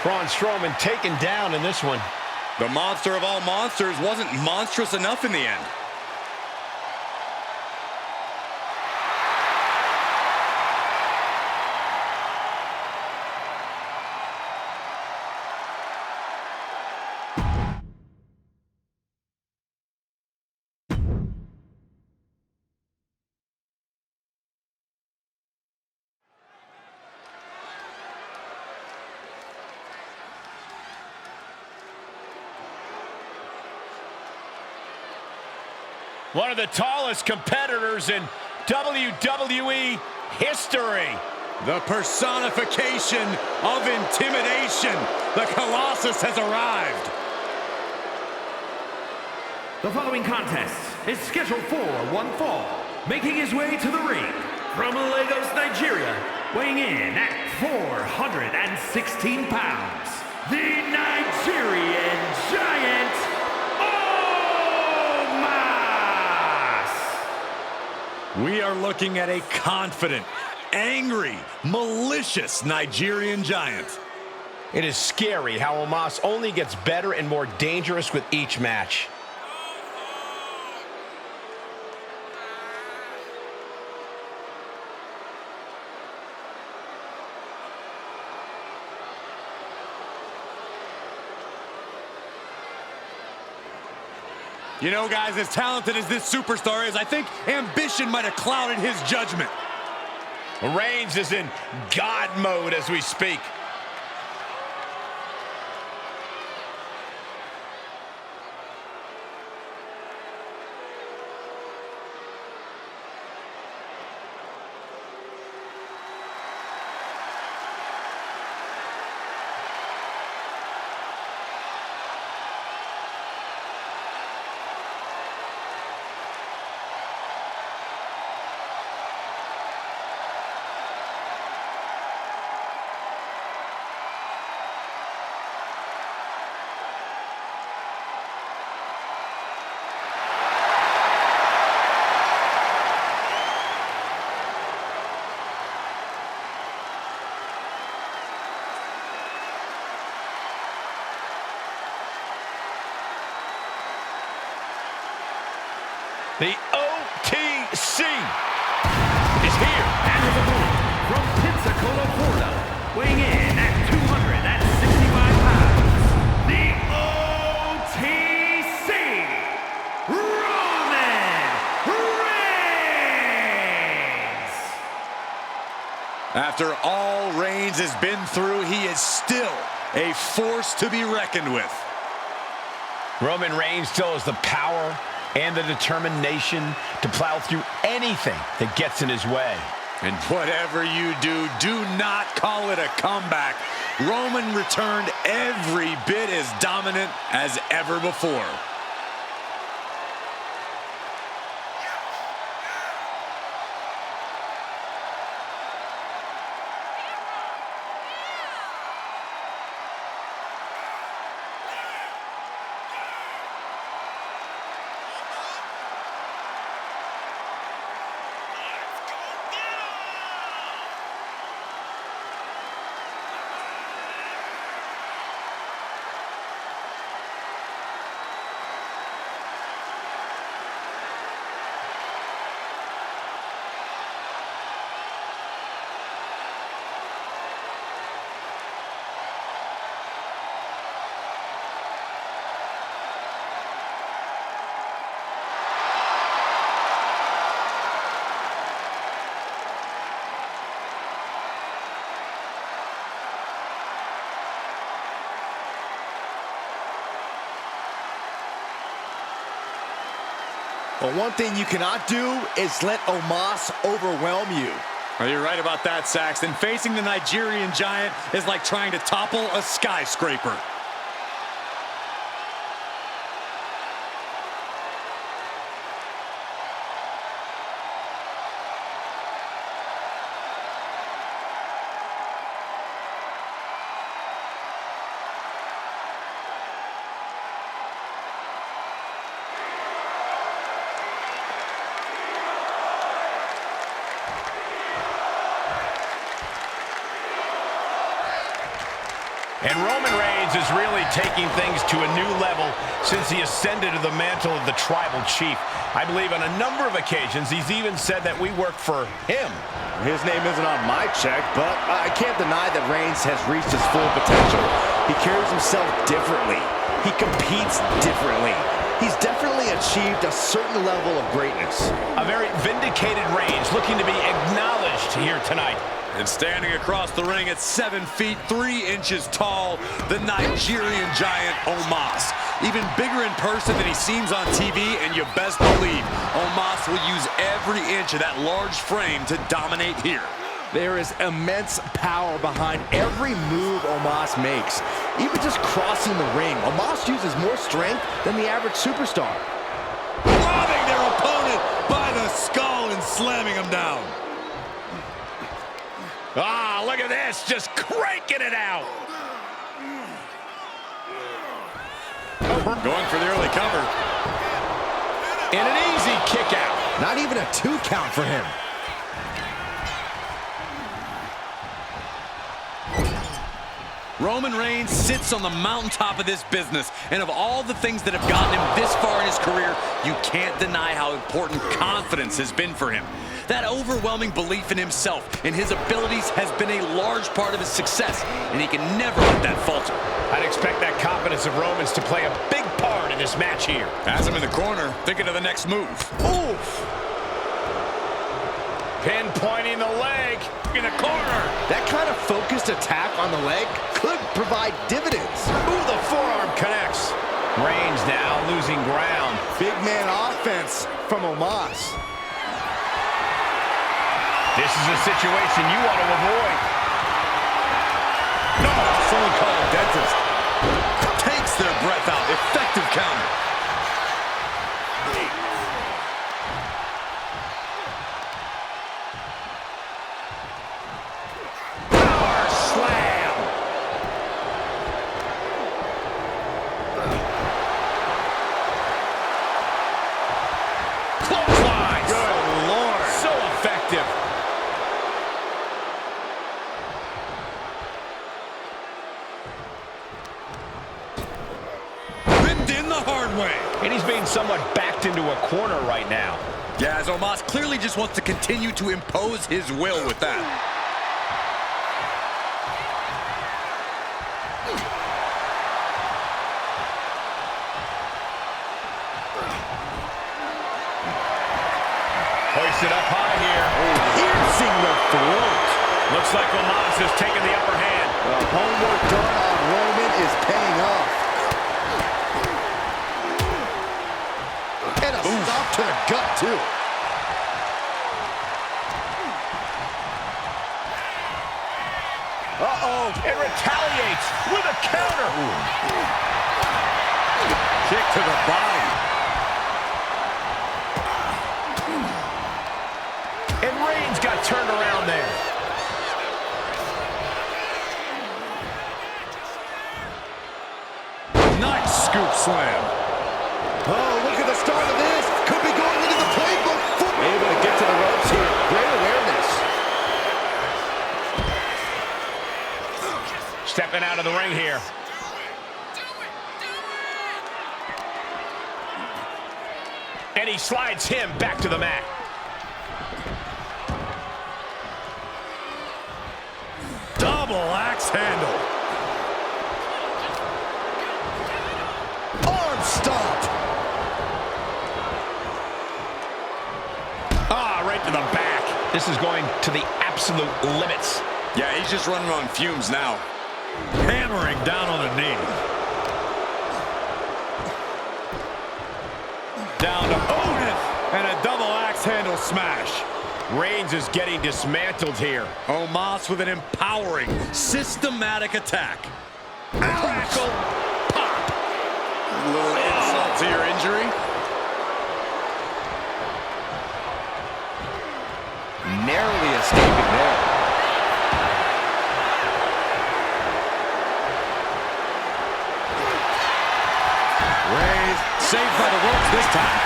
Braun Strowman taken down in this one. The monster of all monsters wasn't monstrous enough in the end. One of the tallest competitors in WWE history. The personification of intimidation. The Colossus has arrived. The following contest is scheduled for one fall. Making his way to the ring from Lagos, Nigeria, weighing in at 416 pounds, the Nigerian Giant, Omos! We are looking at a confident, angry, malicious Nigerian Giant. It is scary how Omos only gets better and more dangerous with each match. You know, guys, as talented as this superstar is, I think ambition might have clouded his judgment. Reigns is in God mode as we speak. The OTC is here. And his opponent from Pensacola, Florida, weighing in at 265 pounds, the OTC, Roman Reigns! After all Reigns has been through, he is still a force to be reckoned with. Roman Reigns still has the power and the determination to plow through anything that gets in his way. And whatever you do, do not call it a comeback. Roman returned every bit as dominant as ever before. But one thing you cannot do is let Omos overwhelm you. Well, you're right about that, Saxton. Facing the Nigerian Giant is like trying to topple a skyscraper. And Roman Reigns is really taking things to a new level since he ascended to the mantle of the tribal chief. I believe on a number of occasions he's even said that we work for him. His name isn't on my check, but I can't deny that Reigns has reached his full potential. He carries himself differently. He competes differently. He's definitely achieved a certain level of greatness. A very vindicated Reigns looking to be acknowledged here tonight. And standing across the ring at 7 feet 3 inches tall, the Nigerian giant Omos. Even bigger in person than he seems on TV, and you best believe Omos will use every inch of that large frame to dominate here. There is immense power behind every move Omos makes. Even just crossing the ring, Omos uses more strength than the average superstar. Robbing their opponent by the skull and slamming him down. Ah, look at this, just cranking it out. Going for the early cover. And an easy kick out. Not even a 2 count for him. Roman Reigns sits on the mountaintop of this business, and of all the things that have gotten him this far in his career, you can't deny how important confidence has been for him. That overwhelming belief in himself and his abilities has been a large part of his success, and he can never let that falter. I'd expect that confidence of Roman's to play a big part in this match here. Has him in the corner, thinking of the next move. Oof! Pinpointing the leg in the corner. That kind of focused attack on the leg could provide dividends. Ooh, the forearm connects. Reigns now losing ground. Big man offense from Omos. This is a situation you want to avoid. No, someone call a dentist. Takes their breath out. Effective counter. Power slam. Clothesline. Good Lord. So effective. In the hard way. And he's being somewhat backed into a corner right now. Yeah, as Omos clearly just wants to continue to impose his will with that. Hoisted up high here. Piercing the throat. Looks like Omos has taken the upper hand. The homework done on Roman is paying off. And a stop to the gut, too. Uh-oh, and retaliates with a counter. Kick to the body. And Reigns got turned around there. Nice scoop slam. Oh, look at the start of this. Could be going into the playbook. Able to get to the ropes here. Great awareness. Stepping out of the ring here. And he slides him back to the mat. Double axe handle. Arm stomp. Ah, right to the back. This is going to the absolute limits. Yeah, he's just running on fumes now. Hammering down on the knee. Down to Owen. And a double axe handle smash. Reigns is getting dismantled here. Omos with an empowering, systematic attack. Crackle. Pop. A little insult to your injury. Narrowly escaping there. Reigns saved by the ropes this time.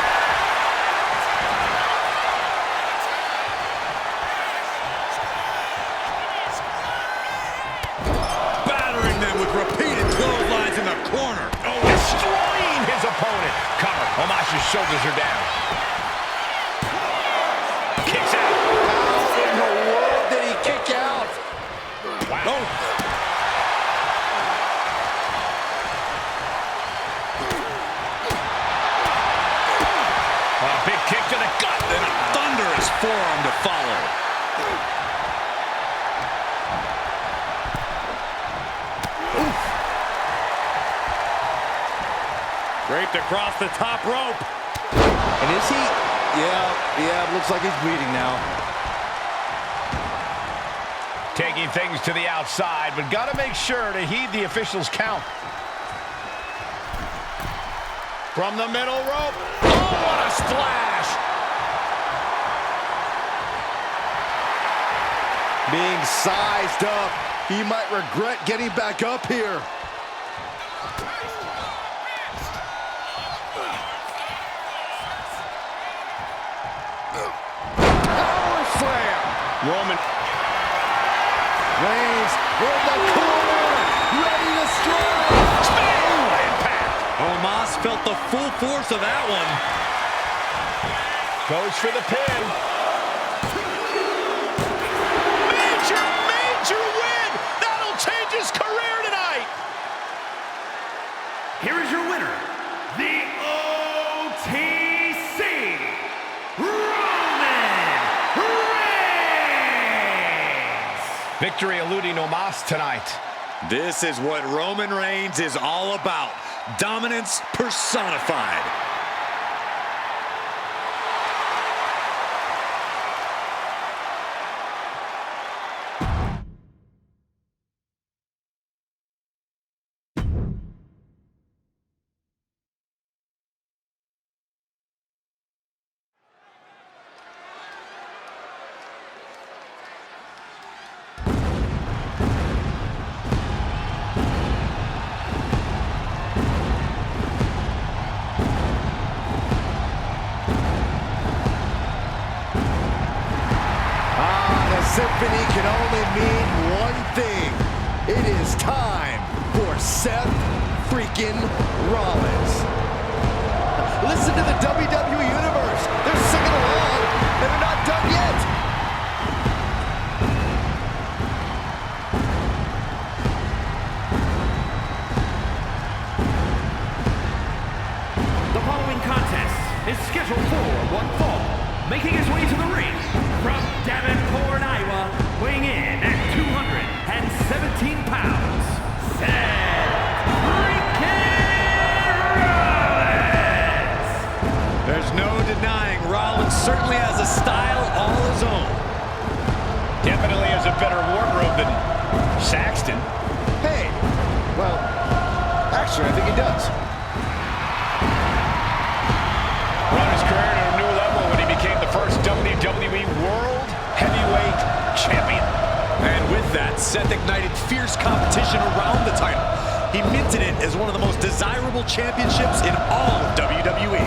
Battering them with shoulders her down. Kicks out. How in the world did he kick out? Wow. Oh. A big kick to the gut. And a thunderous forearm to follow. Oof. Draped across the top rope. And is he? Yeah, looks like he's bleeding now. Taking things to the outside, but got to make sure to heed the officials' count. From the middle rope. Oh, what a splash! Being sized up, he might regret getting back up here. Power slam! Roman. Reigns in the corner, ready to strike! Impact. Omos felt the full force of that one. Goes for the pin. Major win! That'll change his career tonight! Here is your winner, the OTC, Roman Reigns! Victory eluding Omos tonight. This is what Roman Reigns is all about. Dominance personified. Symphony can only mean one thing. It is time for Seth freaking Rollins. Listen to the WWE Universe. They're singing along, and they're not done yet. The following contest is scheduled for one fall. Making his way to the ring from Davenport, Iowa, weighing in at 217 pounds, Seth freaking Rollins! There's no denying Rollins certainly has a style all his own. Definitely has a better wardrobe than Saxton. Hey, well, actually, I think he does. Brought his career to a new level when he became the first WWE World Heavyweight Champion. And with that, Seth ignited fierce competition around the title. He minted it as one of the most desirable championships in all of WWE.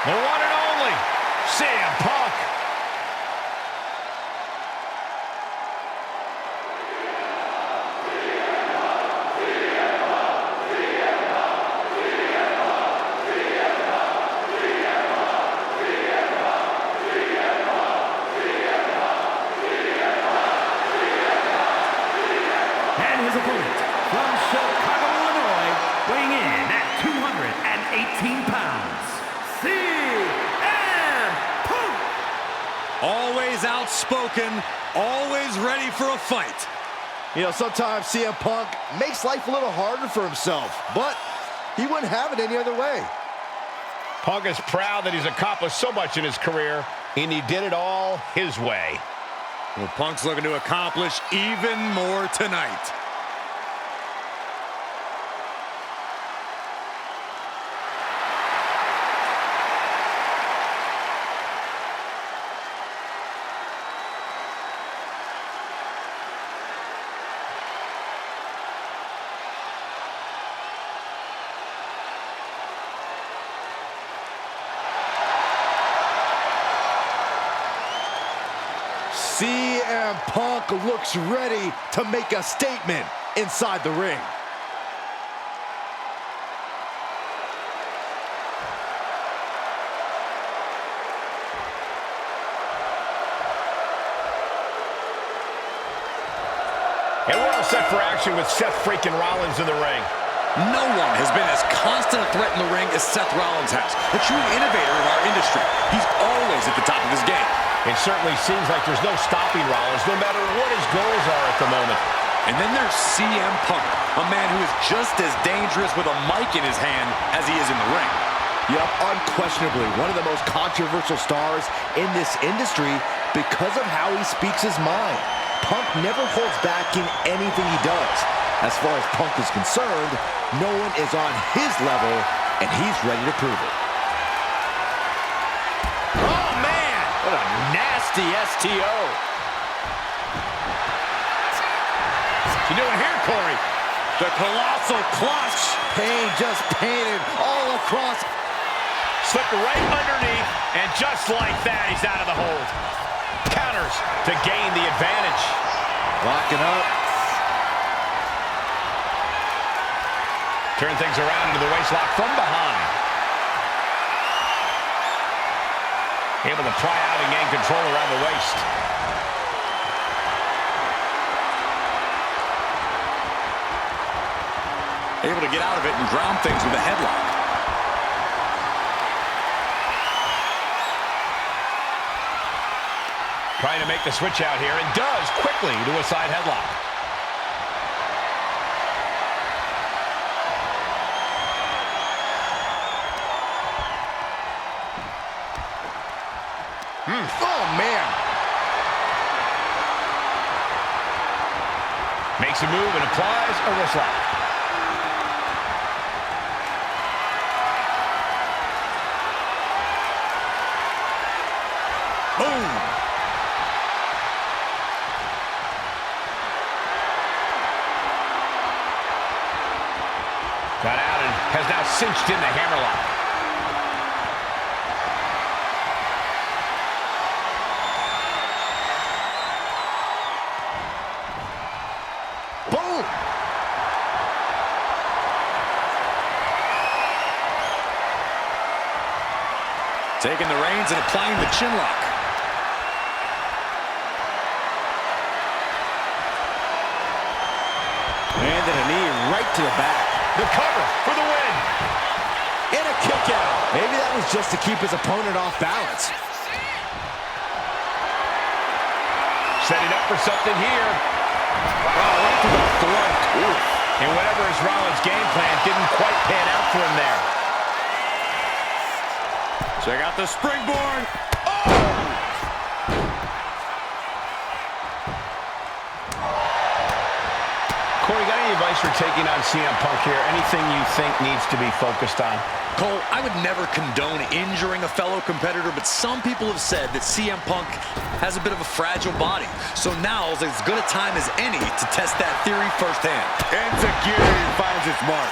The one and only CM Punk. And his opponent from Chicago, Illinois, weighing in at 218 pounds, CM Punk! Always outspoken, always ready for a fight. You know, sometimes CM Punk makes life a little harder for himself, but he wouldn't have it any other way. Punk is proud that he's accomplished so much in his career, and he did it all his way. Well, Punk's looking to accomplish even more tonight. CM Punk looks ready to make a statement inside the ring. And we're all set for action with Seth freaking Rollins in the ring. No one has been as constant a threat in the ring as Seth Rollins has. A true innovator in our industry. He's always at the top of his game. It certainly seems like there's no stopping Rollins, no matter what his goals are at the moment. And then there's CM Punk, a man who is just as dangerous with a mic in his hand as he is in the ring. Yep, unquestionably one of the most controversial stars in this industry because of how he speaks his mind. Punk never holds back in anything he does. As far as Punk is concerned, no one is on his level, and he's ready to prove it. Oh, man! What a nasty STO. What's he doing here, Corey? The colossal clutch. Pain just painted all across. Slipped right underneath, and just like that, he's out of the hold. Counters to gain the advantage. Locking up. Turn things around into the waistlock from behind. Able to pry out and gain control around the waist. Able to get out of it and ground things with a headlock. Trying to make the switch out here, and does quickly to a side headlock. Oh, man. Makes a move and applies a wrist lock. Boom. Got out and has now cinched in the hammerlock. Boom. Taking the reins and applying the chin lock. Landed a knee right to the back. The cover for the win. And a kick out. Maybe that was just to keep his opponent off balance. Setting up for something here. Oh, right to the throat. Ooh. And whatever is Rollins' game plan didn't quite pan out for him there. Check out the springboard. Corey, got any advice for taking on CM Punk here? Anything you think needs to be focused on? Cole, I would never condone injuring a fellow competitor, but some people have said that CM Punk has a bit of a fragile body. So now is as good a time as any to test that theory firsthand. And security finds its mark.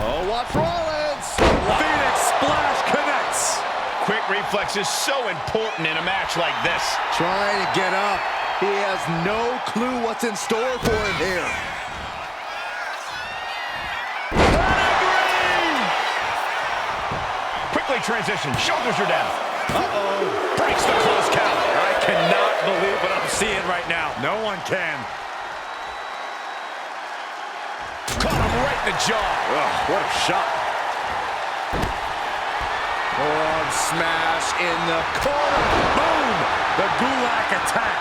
Oh, watch Rollins. Phoenix Splash connects. Quick reflex is so important in a match like this. Trying to get up. He has no clue what's in store for him here. Quickly transition. Shoulders are down. Uh-oh. Breaks the close count. I cannot believe what I'm seeing right now. No one can. Caught him right in the jaw. Oh, what a shot. Arm smash in the corner. Boom! The Gulak attack.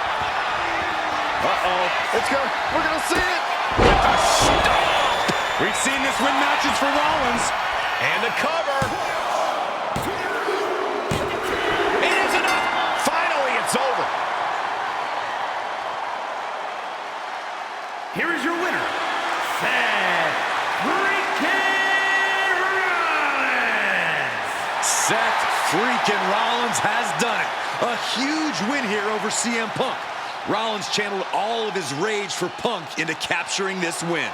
We're gonna see it. With a stomp. We've seen this win matches for Rollins. And the cover. It is enough. Finally, it's over. Here is your winner, Seth freaking Rollins! Seth freaking Rollins has done it. A huge win here over CM Punk. Rollins channeled all of his rage for Punk into capturing this win.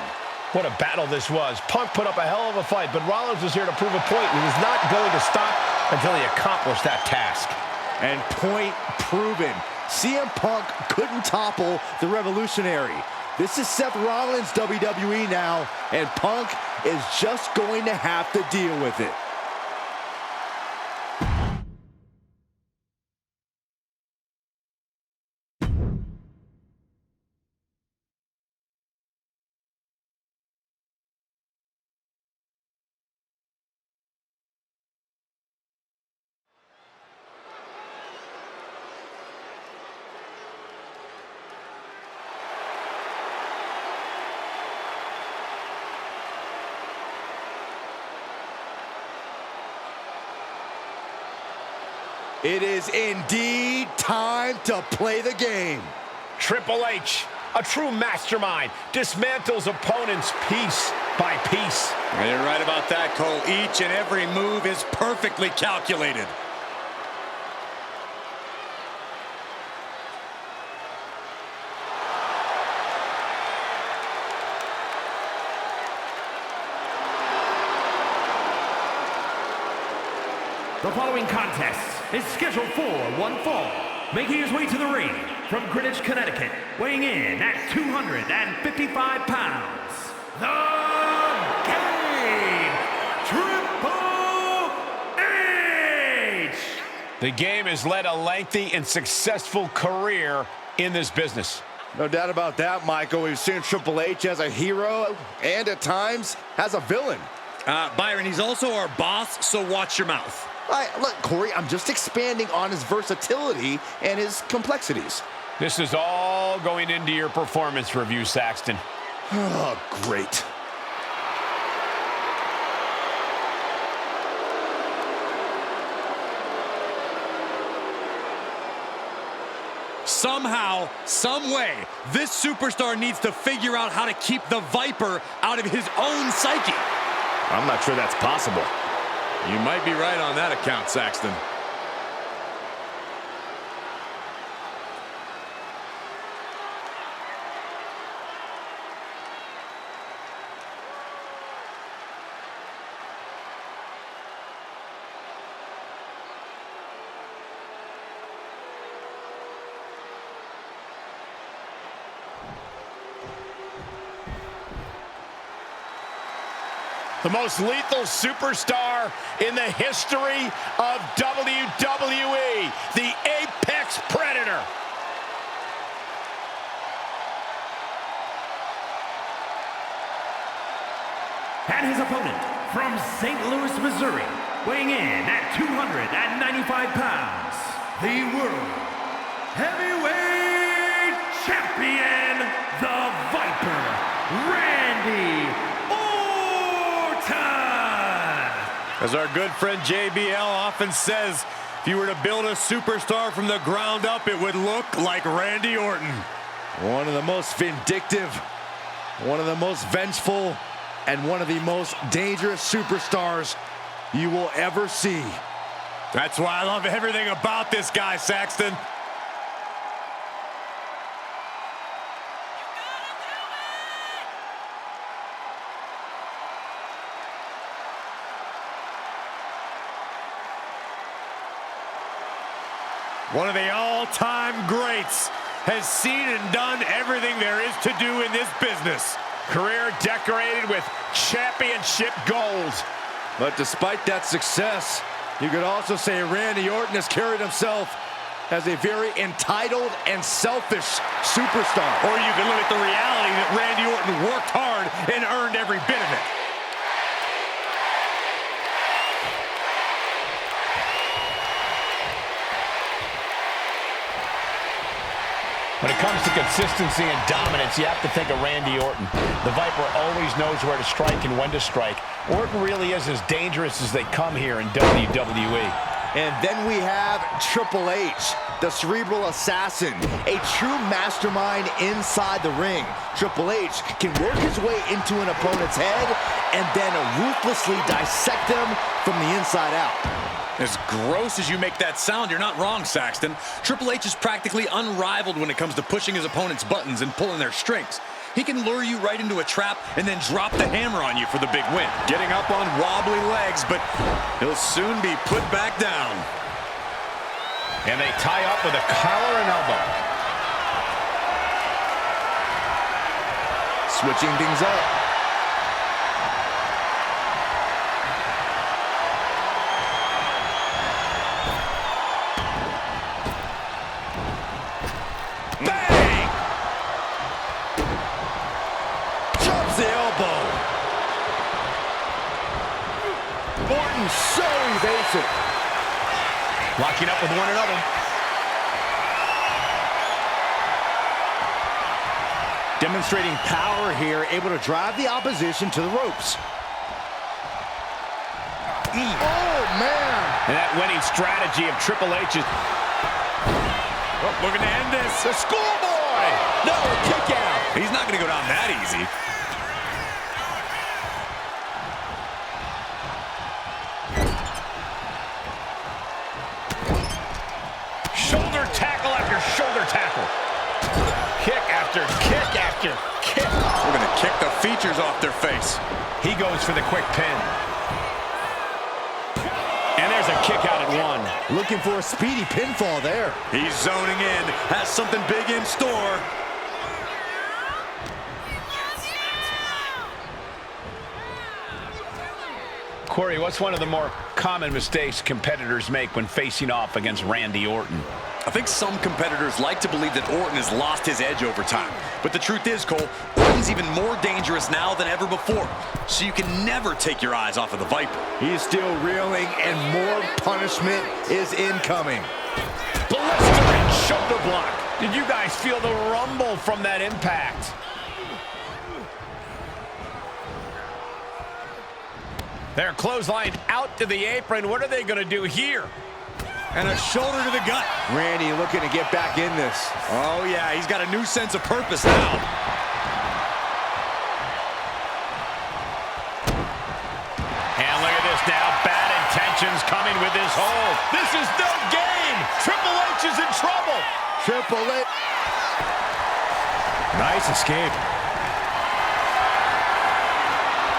What a battle this was. Punk put up a hell of a fight, but Rollins was here to prove a point, and he's not going to stop until he accomplished that task. And point proven. CM Punk couldn't topple the Revolutionary. This is Seth Rollins' WWE now, and Punk is just going to have to deal with it. It is indeed time to play the game. Triple H, a true mastermind, dismantles opponents piece by piece. You're right about that, Cole. Each and every move is perfectly calculated. The following contest is scheduled for one fall. Making his way to the ring from Greenwich, Connecticut, weighing in at 255 pounds, the Game, Triple H! The Game has led a lengthy and successful career in this business. No doubt about that, Michael. We've seen Triple H as a hero and at times as a villain. Byron, he's also our boss, so watch your mouth. Look, Corey, I'm just expanding on his versatility and his complexities. This is all going into your performance review, Saxton. Oh, great. Somehow, some way, this superstar needs to figure out how to keep the Viper out of his own psyche. I'm not sure that's possible. You might be right on that account, Saxton. The most lethal superstar in the history of WWE, the Apex Predator. And his opponent from St. Louis, Missouri, weighing in at 295 pounds, the World Heavyweight Champion, the Viper, Randy As our good friend JBL often says, if you were to build a superstar from the ground up, it would look like Randy Orton. One of the most vindictive, one of the most vengeful, and one of the most dangerous superstars you will ever see. That's why I love everything about this guy, Saxton. One of the all-time greats has seen and done everything there is to do in this business. Career decorated with championship gold. But despite that success, you could also say Randy Orton has carried himself as a very entitled and selfish superstar. Or you can look at the reality that Randy Orton worked hard and earned every bit of it. When it comes to consistency and dominance, you have to think of Randy Orton. The Viper always knows where to strike and when to strike. Orton really is as dangerous as they come here in WWE. And then we have Triple H, the cerebral assassin, a true mastermind inside the ring. Triple H can work his way into an opponent's head and then ruthlessly dissect them from the inside out. As gross as you make that sound, you're not wrong, Saxton. Triple H is practically unrivaled when it comes to pushing his opponent's buttons and pulling their strings. He can lure you right into a trap and then drop the hammer on you for the big win. Getting up on wobbly legs, but he'll soon be put back down. And they tie up with a collar and elbow. Switching things up. Bang! Drops the elbow. Orton so evasive. Locking up with one another. Demonstrating power here, able to drive the opposition to the ropes. Oh, man. And that winning strategy of Triple H is... Oh, looking to end this. The schoolboy! No, a kick out. He's not going to go down that easy. Shoulder tackle after shoulder tackle. Kick after kick after kick. We're going to kick the features off their face. He goes for the quick pin. And there's a kick out at one. Looking for a speedy pinfall there. He's zoning in. Has something big in store. Corey, what's one of the more common mistakes competitors make when facing off against Randy Orton? I think some competitors like to believe that Orton has lost his edge over time. But the truth is, Cole, Orton's even more dangerous now than ever before. So you can never take your eyes off of the Viper. He's still reeling, and more punishment is incoming. Blistering shoulder block. Did you guys feel the rumble from that impact? They're clotheslined out to the apron. What are they going to do here? And a shoulder to the gut. Randy looking to get back in this. Oh, yeah, he's got a new sense of purpose now. And look at this now. Bad intentions coming with this hold. This is no game. Triple H is in trouble. Triple H. Nice escape.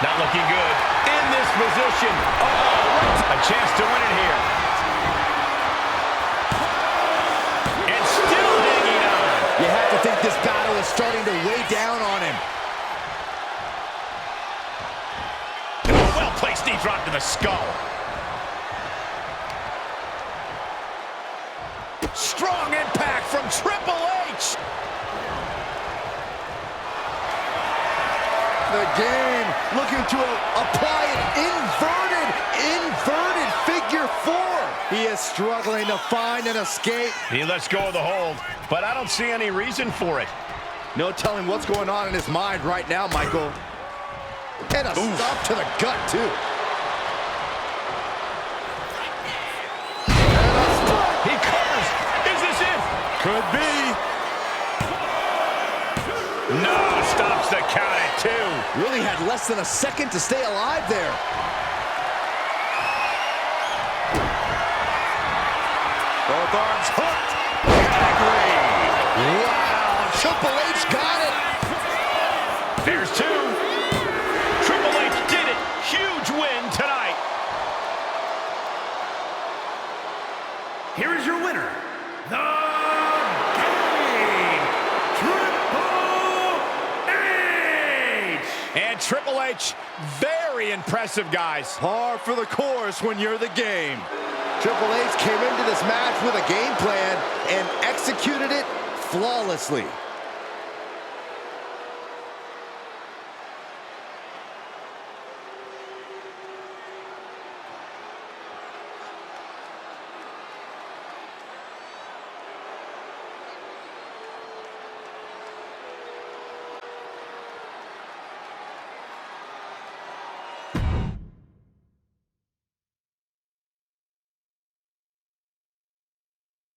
Not looking good. In this position. Oh, a chance to win it here. And still hanging on. You have to think this battle is starting to weigh down on him. And a well-placed knee drop to the skull. Strong impact from Triple H. The game looking to apply an inverted figure four. He is struggling to find an escape. He lets go of the hold, but I don't see any reason for it. No telling what's going on in his mind right now, Michael. And a stop to the gut, too. He covers. Is this it? Could be. No, stops the count at two. Really had less than a second to stay alive there. Both arms hooked. Wow, Triple H got it. There's two. Triple H did it. Huge win tonight. Here is your winner, the Game, Triple H! And Triple H, very impressive, guys. Par for the course when you're the Game. Triple H came into this match with a game plan and executed it flawlessly.